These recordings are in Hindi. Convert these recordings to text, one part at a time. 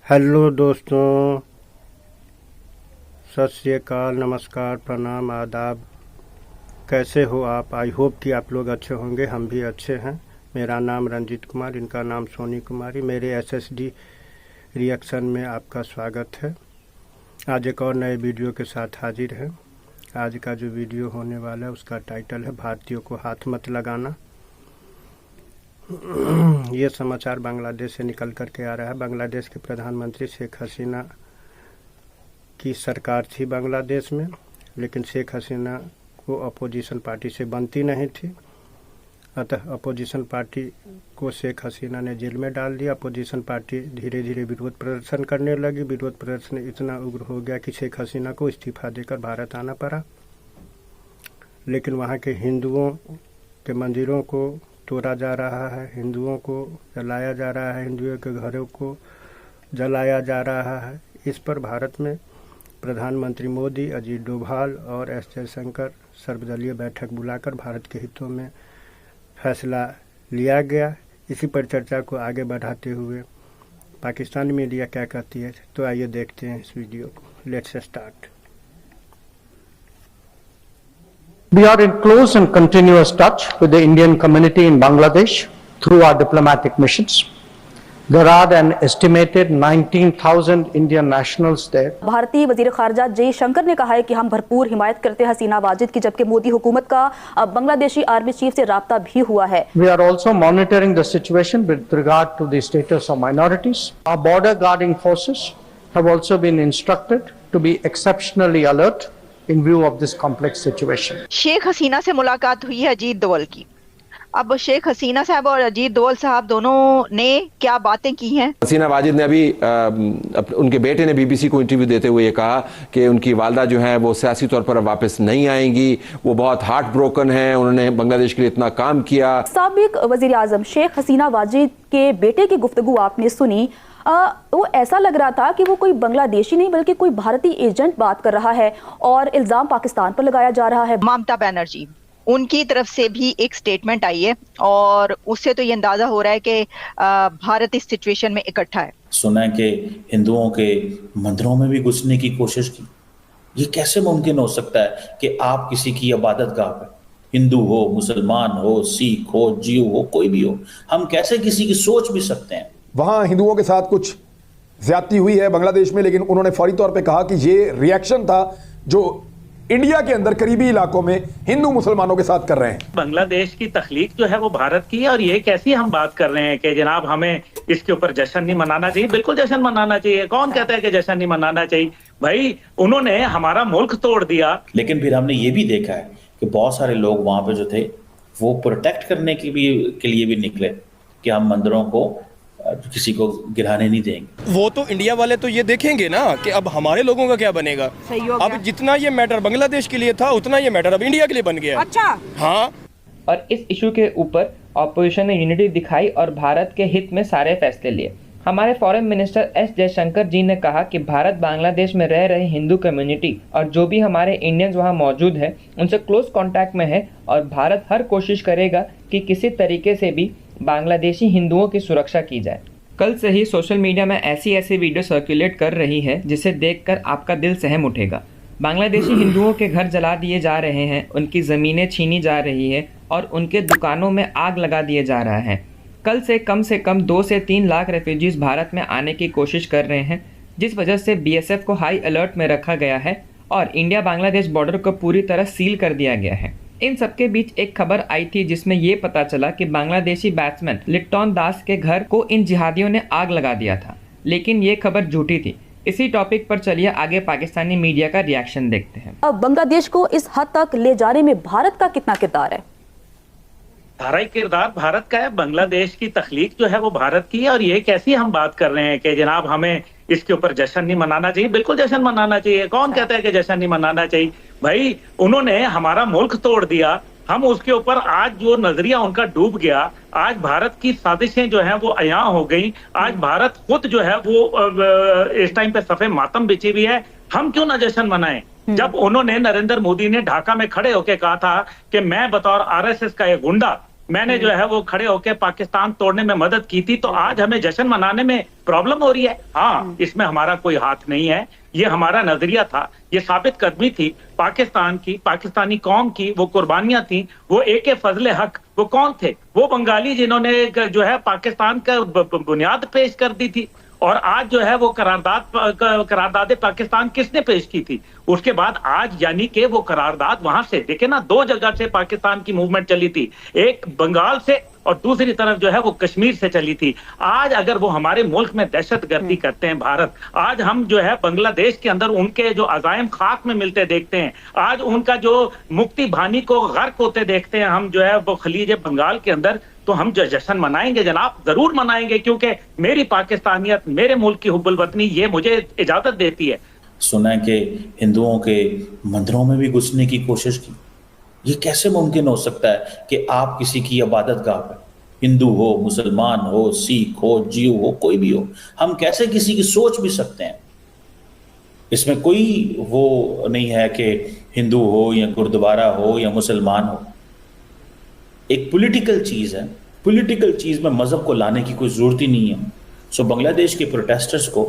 हेलो दोस्तों, सत श्री अकाल, नमस्कार, प्रणाम, आदाब। कैसे हो आप? आई होप कि आप लोग अच्छे होंगे। हम भी अच्छे हैं। मेरा नाम रंजीत कुमार, इनका नाम सोनी कुमारी। मेरे एसएसडी रिएक्शन में आपका स्वागत है। आज एक और नए वीडियो के साथ हाजिर है। आज का जो वीडियो होने वाला है उसका टाइटल है भारतीयों को हाथ मत लगाना। ये समाचार बांग्लादेश से निकल कर के आ रहा है। बांग्लादेश के प्रधानमंत्री शेख हसीना की सरकार थी बांग्लादेश में, लेकिन शेख हसीना को अपोजिशन पार्टी से बनती नहीं थी। अतः अपोजिशन पार्टी को शेख हसीना ने जेल में डाल दिया। अपोजिशन पार्टी धीरे धीरे विरोध प्रदर्शन करने लगी। विरोध प्रदर्शन इतना उग्र हो गया कि शेख हसीना को इस्तीफा देकर भारत आना पड़ा। लेकिन वहाँ के हिंदुओं के मंदिरों को तोड़ा जा रहा है, हिंदुओं को जलाया जा रहा है, हिंदुओं के घरों को जलाया जा रहा है। इस पर भारत में प्रधानमंत्री मोदी, अजीत डोभाल और एस जयशंकर सर्वदलीय बैठक बुलाकर भारत के हितों में फैसला लिया गया। इसी पर चर्चा को आगे बढ़ाते हुए पाकिस्तानी मीडिया क्या कहती है, तो आइए देखते हैं इस वीडियो को। Let's start. We are in close and continuous touch with the Indian community in Bangladesh through our diplomatic missions. There are an estimated 19,000 Indian nationals there. भारतीय वजीर खारजा जयशंकर ने कहा है कि हम भरपूर हिमायत करते हैं हसीना वाजिद की, जबकि मोदी हुकूमत का बांग्लादेशी आर्मी चीफ से राब्ता भी हुआ है। We are also monitoring the situation with regard to the status of minorities. Our border guarding forces have also been instructed to be exceptionally alert in view of this complex situation. Sheikh Hasina से मुलाकात हुई है अजीत दोवल की। अब शेख हसीना साहब और अजीत दोवल साहब दोनों ने क्या बातें की हैं? हसीना वाजिद ने अभी उनके बेटे ने बीबीसी को इंटरव्यू देते हुए ये कहा कि उनकी वालदा जो है वो सियासी तौर पर वापस नहीं आएंगी। वो बहुत हार्ट ब्रोकन है, उन्होंने बांग्लादेश के लिए इतना काम किया। साबिक वजीर आजम शेख हसीना वाजिद के बेटे की गुफ्तगू आपने सुनी। वो ऐसा लग रहा था कि वो कोई बांग्लादेशी नहीं बल्कि कोई भारतीय एजेंट बात कर रहा है और इल्जाम पाकिस्तान पर लगाया जा रहा है। ममता बनर्जी, उनकी तरफ से भी एक स्टेटमेंट आई है और उससे तो ये अंदाजा हो रहा है कि भारत इस सिचुएशन में इकट्ठा है। सुना है कि हिंदुओं के मंदिरों में भी घुसने की कोशिश की। ये कैसे मुमकिन हो सकता है कि आप किसी की इबादत गाह पे, हिंदू हो, मुसलमान हो, सिख हो, जीव हो, कोई भी हो, हम कैसे किसी की सोच भी सकते हैं? वहाँ हिंदुओं के साथ कुछ ज्यादती हुई है बांग्लादेश में, लेकिन उन्होंने फौरी तौर पे कहा कि ये रिएक्शन था जो इंडिया के अंदर करीबी इलाकों में हिंदू मुसलमानों के साथ कर रहे हैं। बांग्लादेश की तख्लीक जो है वो भारत की है और ये कैसी हम बात कर रहे हैं कि जनाब हमें इसके ऊपर जश्न नहीं मनाना चाहिए। बिल्कुल जश्न मनाना चाहिए। कौन कहता है कि जश्न नहीं मनाना चाहिए? भाई उन्होंने हमारा मुल्क तोड़ दिया। लेकिन फिर हमने ये भी देखा है कि बहुत सारे लोग वहां पे जो थे वो प्रोटेक्ट करने के लिए भी निकले कि हम मंदिरों को किसी को गिराने नहीं देंगे। वो तो इंडिया वाले तो ये देखेंगे ना कि अब हमारे लोगों का क्या बनेगा। अब जितना ये मैटर बांग्लादेश के लिए था उतना ये मैटर अब इंडिया के लिए बन गया। अच्छा, हाँ। और इस इशू के ऊपर ऑपोजिशन ने यूनिटी दिखाई और भारत के हित में सारे फैसले लिए। हमारे फॉरेन मिनिस्टर एस जयशंकर जी ने कहा कि भारत बांग्लादेश में रह रहे हिंदू कम्युनिटी और जो भी हमारे इंडियंस वहाँ मौजूद हैं उनसे क्लोज कांटेक्ट में है और भारत हर कोशिश करेगा कि किसी तरीके से भी बांग्लादेशी हिंदुओं की सुरक्षा की जाए। कल से ही सोशल मीडिया में ऐसी वीडियो सर्कुलेट कर रही है जिसे देखकर आपका दिल सहम उठेगा। बांग्लादेशी हिंदुओं के घर जला दिए जा रहे हैं, उनकी ज़मीनें छीनी जा रही है और उनके दुकानों में आग लगा दिए जा रहा है। कल से कम 2 से 3 लाख रेफ्यूजीज़ भारत में आने की कोशिश कर रहे हैं, जिस वजह से बीएसएफ को हाई अलर्ट में रखा गया है और इंडिया बांग्लादेश बॉर्डर को पूरी तरह सील कर दिया गया है। इन सबके बीच एक खबर आई थी जिसमें ये पता चला कि बांग्लादेशी बैट्समैन लिट्टन दास के घर को इन जिहादियों ने आग लगा दिया था, लेकिन ये खबर झूठी थी। इसी टॉपिक पर चलिए आगे पाकिस्तानी मीडिया का रिएक्शन देखते हैं। अब बांग्लादेश को इस हद तक ले जाने में भारत का कितना किरदार है? सारा किरदार भारत का है। बांग्लादेश की तख्लीक जो है वो भारत की है और ये कैसी हम बात कर रहे हैं कि जनाब हमें इसके ऊपर जश्न नहीं मनाना चाहिए। बिल्कुल जश्न मनाना चाहिए। कौन कहता है कि जश्न नहीं मनाना चाहिए? भाई उन्होंने हमारा मुल्क तोड़ दिया। हम उसके ऊपर आज जो नजरिया उनका डूब गया, आज भारत की साजिशें जो हैं वो अयां हो गई। आज भारत खुद जो है वो इस टाइम पे सफे मातम बिछी हुई है। हम क्यों ना जश्न मनाएं? जब उन्होंने नरेंद्र मोदी ने ढाका में खड़े होकर कहा था कि मैं बतौर आरएसएस का एक गुंडा मैंने जो है वो खड़े होकर पाकिस्तान तोड़ने में मदद की थी, तो आज हमें जश्न मनाने में प्रॉब्लम हो रही है? हाँ, इसमें हमारा कोई हाथ नहीं है, ये हमारा नजरिया था, ये साबित कदमी थी पाकिस्तान की, पाकिस्तानी कौम की, वो कुर्बानियां थी। वो AK फजले हक वो कौन थे? वो बंगाली जिन्होंने जो है पाकिस्तान का बुनियाद पेश कर दी थी। और आज जो है वो करारदाद पाकिस्तान किसने पेश की थी? उसके बाद आज यानी कि वो करारदाद वहां से देखे ना, 2 जगह से पाकिस्तान की मूवमेंट चली थी, एक बंगाल से और दूसरी तरफ जो है वो कश्मीर से चली थी। आज अगर वो हमारे मुल्क में दहशतगर्दी करते हैं भारत, आज हम जो है बांग्लादेश के अंदर उनके जो अजायम खाक में मिलते देखते हैं, आज उनका जो मुक्ति भानी को गर्क होते देखते हैं हम जो है वो खलीज बंगाल के अंदर, तो हम जो जश्न मनाएंगे जनाब, जरूर मनाएंगे, क्योंकि मेरी पाकिस्तानियत, मेरे मुल्क की हुब्बुल वतनी ये मुझे इजाजत देती है। सुना है कि हिंदुओं के मंदिरों में भी घुसने की कोशिश की। ये कैसे मुमकिन हो सकता है कि आप किसी की इबादत गाह पे, हिंदू हो, मुसलमान हो, सिख हो, जीव हो, कोई भी हो, हम कैसे किसी की सोच भी सकते हैं? इसमें कोई वो नहीं है कि हिंदू हो या गुरुद्वारा हो या मुसलमान हो। एक पॉलिटिकल चीज है, पॉलिटिकल चीज में मजहब को लाने की कोई जरूरत ही नहीं है। सो बांग्लादेश के प्रोटेस्टर्स को,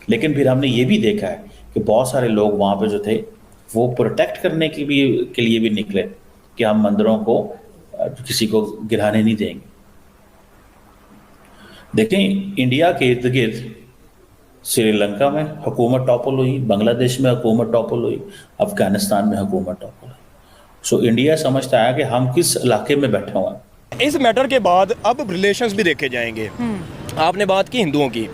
लेकिन फिर हमने ये भी देखा है कि बहुत सारे लोग वहां पे जो थे वो प्रोटेक्ट करने के लिए भी निकले कि हम मंदिरों को किसी को गिराने नहीं देंगे। देखें, इंडिया के इर्द गिर्द श्रीलंका में हुकूमत टॉपल हुई, बांग्लादेश में हुकूमत टॉपल हुई, अफगानिस्तान में हुकूमत टॉपल हुई। सो इंडिया समझता है कि हम किस इलाके में बैठे हुए हैं। इस मैटर के बाद अब रिलेशंस भी देखे जाएंगे। आपने बात की हिंदुओं की,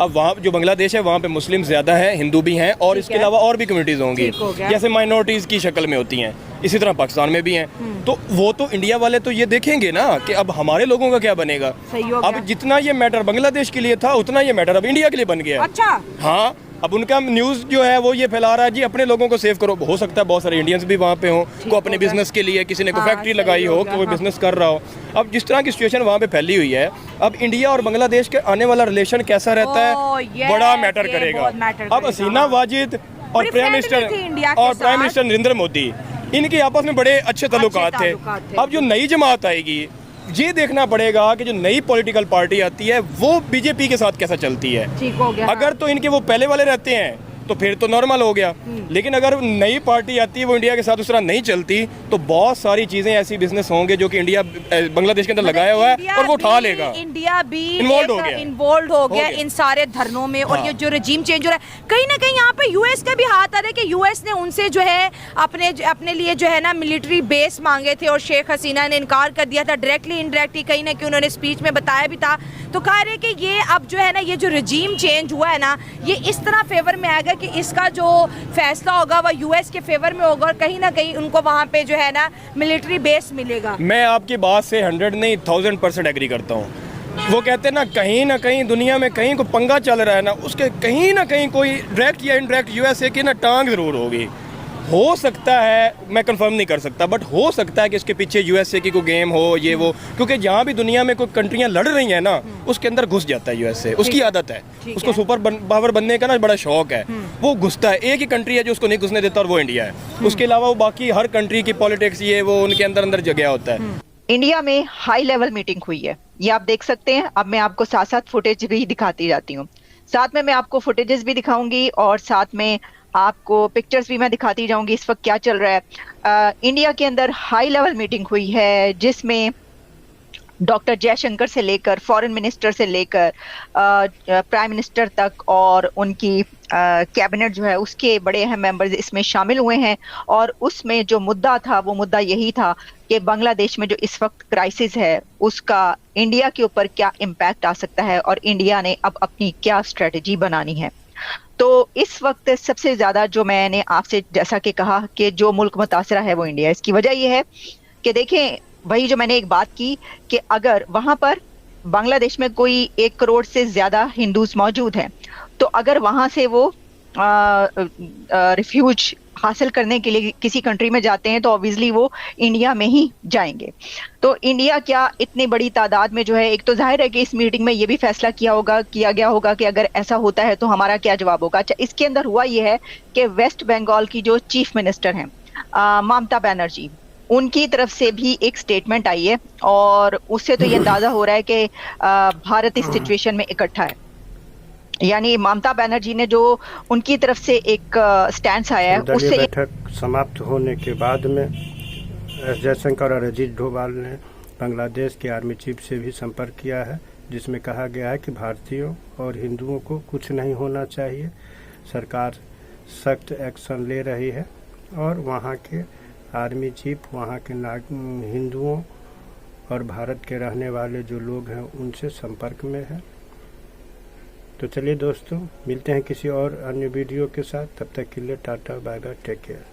अब वहाँ जो बांग्लादेश है वहाँ पे मुस्लिम ज्यादा हैं, हिंदू भी हैं, और इसके अलावा और भी कम्युनिटीज होंगी जैसे माइनॉरिटीज की शक्ल में होती हैं, इसी तरह पाकिस्तान में भी हैं। तो वो तो इंडिया वाले तो ये देखेंगे ना कि अब हमारे लोगों का क्या बनेगा। अब जितना ये मैटर बांग्लादेश के लिए था उतना ये मैटर अब इंडिया के लिए बन गया है। अच्छा, हाँ, अब उनका न्यूज़ जो है वो ये फैला रहा है जी अपने लोगों को सेव करो। हो सकता है बहुत सारे इंडियंस भी वहाँ पे हों, को अपने बिजनेस के लिए, किसी ने को फैक्ट्री लगाई हो, कोई बिजनेस कर रहा हो। अब जिस तरह की सिचुएशन वहाँ पे फैली हुई है, अब इंडिया और बांग्लादेश के आने वाला रिलेशन कैसा रहता है बड़ा मैटर करेगा। अब हसीना वाजिद और प्राइम मिनिस्टर नरेंद्र मोदी, इनके आपस में बड़े अच्छे ताल्लुकात थे। अब जो नई जमात आएगी, ये देखना पड़ेगा कि जो नई पॉलिटिकल पार्टी आती है वो बीजेपी के साथ कैसा चलती है। ठीक हो गया। अगर तो इनके वो पहले वाले रहते हैं तो फिर तो नॉर्मल हो गया, लेकिन अगर नई पार्टी आती है वो इंडिया के साथ उस तरह नहीं चलती तो बहुत सारी चीजें ऐसी बिजनेस होंगे जो कि इंडिया बांग्लादेश के अंदर लगाया हुआ है और वो उठा लेगा। इंडिया भी इन्वॉल्व हो गया इन सारे धरनों में। और ये जो रजीम चेंज हो रहा है, कहीं ना कहीं यहाँ पे यूएस का भी हाथ आ रहा है कि यूएस ने उनसे जो है अपने लिए जो है ना मिलिट्री बेस मांगे थे और शेख हसीना ने इनकार कर दिया था। डायरेक्टली इनडायरेक्टली कहीं ना कहीं उन्होंने स्पीच में बताया भी था। तो कह रहे कि ये अब जो है ना, ये जो रजीम चेंज हुआ है ना, ये इस तरह फेवर में आएगा कि इसका जो फैसला होगा वह यूएस के फेवर में होगा और कहीं ना कहीं उनको वहां पे जो है ना मिलिट्री बेस मिलेगा। मैं आपकी बात से 100 नहीं 1000% एग्री करता हूँ। वो कहते हैं ना कहीं दुनिया में कहीं को पंगा चल रहा है ना, उसके कहीं ना कहीं कोई डायरेक्ट या इनडायरेक्ट यूएसए की ना टांग जरूर होगी। हो सकता है, मैं कंफर्म नहीं कर सकता, बट हो सकता है कि इसके पीछे यूएसए की कोई गेम हो, ये वो, क्योंकि जहाँ भी दुनिया में कोई कंट्रियाँ लड़ रही हैं ना उसके अंदर घुस जाता है यूएसए। उसकी आदत है, उसको सुपर पावर बनने का ना बड़ा शौक है, वो घुसता है। एक ही कंट्री है जो उसको नहीं घुसने देता और वो इंडिया है। उसके अलावा वो बाकी हर कंट्री की पॉलिटिक्स ये वो उनके अंदर जगह होता है। इंडिया में हाई लेवल मीटिंग हुई है, ये आप देख सकते हैं। अब मैं आपको साथ साथ फुटेज भी दिखाती जाती हूँ, साथ में मैं आपको फुटेजेस भी दिखाऊंगी और साथ में आपको पिक्चर्स भी मैं दिखाती जाऊंगी इस वक्त क्या चल रहा है। इंडिया के अंदर हाई लेवल मीटिंग हुई है जिसमें डॉक्टर जयशंकर से लेकर फॉरेन मिनिस्टर से लेकर प्राइम मिनिस्टर तक और उनकी कैबिनेट जो है उसके बड़े अहम मेंबर्स इसमें शामिल हुए हैं। और उसमें जो मुद्दा था वो मुद्दा यही था कि बांग्लादेश में जो इस वक्त क्राइसिस है उसका इंडिया के ऊपर क्या इम्पैक्ट आ सकता है और इंडिया ने अब अपनी क्या स्ट्रेटजी बनानी है। तो इस वक्त सबसे ज्यादा जो मैंने आपसे जैसा कि कहा कि जो मुल्क मुतासरा है वो इंडिया। इसकी वजह यह है कि देखें, वही जो मैंने एक बात की कि अगर वहां पर बांग्लादेश में कोई 1 करोड़ से ज्यादा हिंदूज मौजूद हैं, तो अगर वहां से वो रिफ्यूज हासिल करने के लिए किसी कंट्री में जाते हैं तो ऑब्वियसली वो इंडिया में ही जाएंगे। तो इंडिया क्या इतनी बड़ी तादाद में जो है, एक तो जाहिर है कि इस मीटिंग में ये भी फैसला किया गया होगा कि अगर ऐसा होता है तो हमारा क्या जवाब होगा। अच्छा, इसके अंदर हुआ ये है कि वेस्ट बंगाल की जो चीफ मिनिस्टर हैं ममता बनर्जी, उनकी तरफ से भी एक स्टेटमेंट आई है और उससे तो ये अंदाजा हो रहा है कि भारत इस सिचुएशन में इकट्ठा है। यानी ममता बनर्जी ने जो उनकी तरफ से एक स्टैंड आया है उससे बैठक समाप्त होने के बाद में एस जयशंकर और अजीत डोभाल ने बांग्लादेश के आर्मी चीफ से भी संपर्क किया है, जिसमें कहा गया है कि भारतीयों और हिंदुओं को कुछ नहीं होना चाहिए। सरकार सख्त एक्शन ले रही है और वहाँ के आर्मी चीफ वहाँ के हिंदुओं और भारत के रहने वाले जो लोग हैं उनसे संपर्क में है। तो चलिए दोस्तों, मिलते हैं किसी और अन्य वीडियो के साथ। तब तक के लिए tata bye bye, take care.